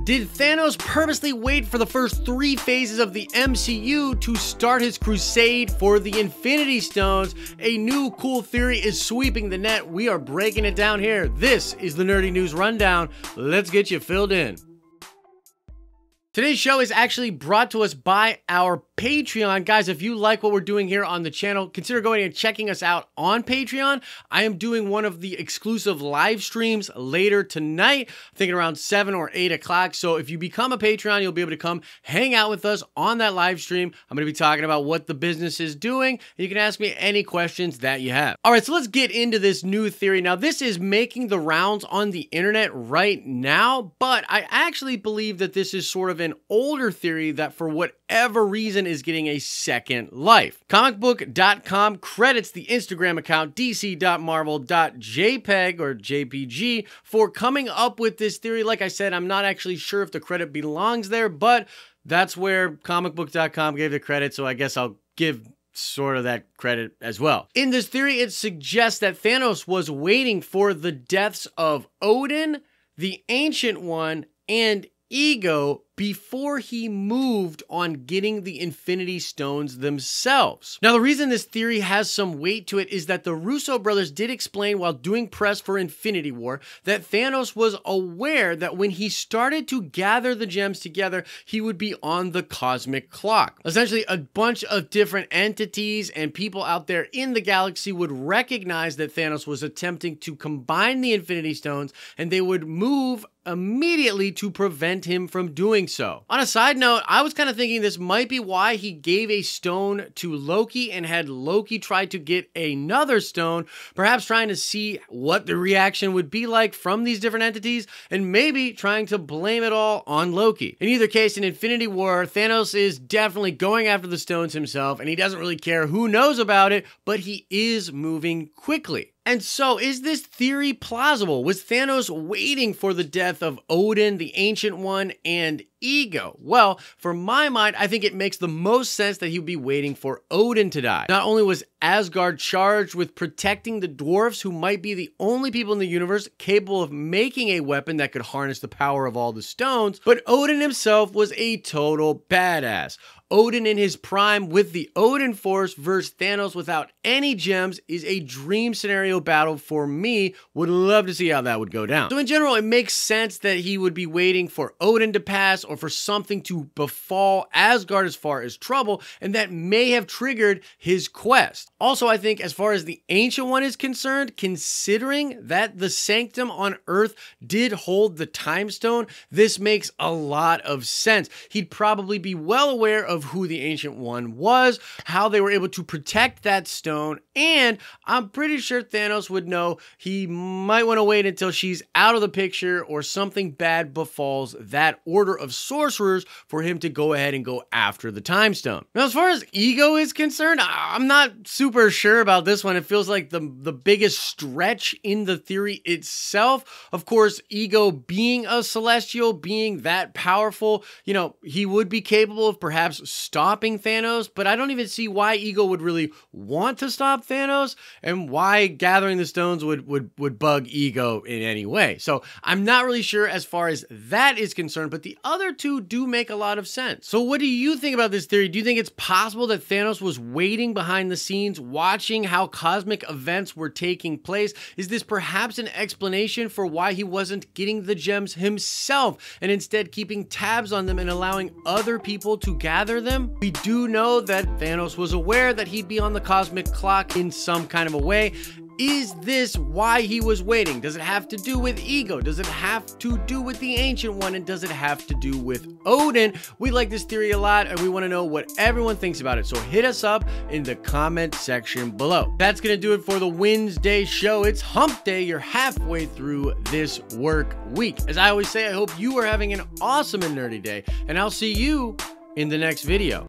Did Thanos purposely wait for the first 3 phases of the MCU to start his crusade for the Infinity Stones? A new cool theory is sweeping the net. We are breaking it down here. This is the Nerdy News Rundown. Let's get you filled in. Today's show is actually brought to us by our Patreon. Guys, if you like what we're doing here on the channel, consider going and checking us out on Patreon. I am doing one of the exclusive live streams later tonight, I think around 7 or 8 o'clock. So if you become a Patreon, you'll be able to come hang out with us on that live stream. I'm going to be talking about what the business is doing. You can ask me any questions that you have. All right, so let's get into this new theory. Now, this is making the rounds on the internet right now, but I actually believe that this is sort of an older theory that for whatever reason is getting a second life. Comicbook.com credits the Instagram account dc.marvel.jpg or JPG for coming up with this theory. Like I said, I'm not actually sure if the credit belongs there, but that's where comicbook.com gave the credit, so I guess I'll give sort of that credit as well. In this theory, it suggests that Thanos was waiting for the deaths of Odin, the Ancient One, and Ego before he moved on getting the Infinity Stones themselves. Now, the reason this theory has some weight to it is that the Russo brothers did explain while doing press for Infinity War that Thanos was aware that when he started to gather the gems together, he would be on the cosmic clock. Essentially, a bunch of different entities and people out there in the galaxy would recognize that Thanos was attempting to combine the Infinity Stones, and they would move immediately to prevent him from doing so. On a side note, I was kind of thinking this might be why he gave a stone to Loki and had Loki try to get another stone, perhaps trying to see what the reaction would be like from these different entities, and maybe trying to blame it all on Loki. In either case, in Infinity War, Thanos is definitely going after the stones himself, and he doesn't really care who knows about it, but he is moving quickly. And so, is this theory plausible? Was Thanos waiting for the death of Odin, the Ancient One, and Ego? Well, for my mind, I think it makes the most sense that he would be waiting for Odin to die. Not only was Asgard charged with protecting the dwarves, who might be the only people in the universe capable of making a weapon that could harness the power of all the stones, but Odin himself was a total badass. Odin in his prime with the Odin Force versus Thanos without any gems is a dream scenario battle for me. Would love to see how that would go down. So in general, it makes sense that he would be waiting for Odin to pass or for something to befall Asgard as far as trouble, and that may have triggered his quest. Also, I think as far as the Ancient One is concerned, considering that the Sanctum on Earth did hold the Time Stone, this makes a lot of sense. He'd probably be well aware of who the Ancient One was, how they were able to protect that stone, and I'm pretty sure Thanos would know he might want to wait until she's out of the picture or something bad befalls that order of sorcerers for him to go ahead and go after the Time Stone. Now, as far as Ego is concerned, I'm not super sure about this one. It feels like the biggest stretch in the theory itself. Of course, Ego being a celestial, being that powerful, you know, he would be capable of perhaps stopping Thanos, but I don't even see why Ego would really want to stop Thanos and why gathering the stones would bug Ego in any way. So I'm not really sure as far as that is concerned, but the other two do make a lot of sense. So what do you think about this theory? Do you think it's possible that Thanos was waiting behind the scenes, watching how cosmic events were taking place? Is this perhaps an explanation for why he wasn't getting the gems himself and instead keeping tabs on them and allowing other people to gather them? We do know that Thanos was aware that he'd be on the cosmic clock in some kind of a way. Is this why he was waiting? Does it have to do with Ego? Does it have to do with the Ancient One? And does it have to do with Odin? We like this theory a lot, and we want to know what everyone thinks about it. So hit us up in the comment section below. That's going to do it for the Wednesday show. It's hump day. You're halfway through this work week. As I always say, I hope you are having an awesome and nerdy day, and I'll see you in the next video.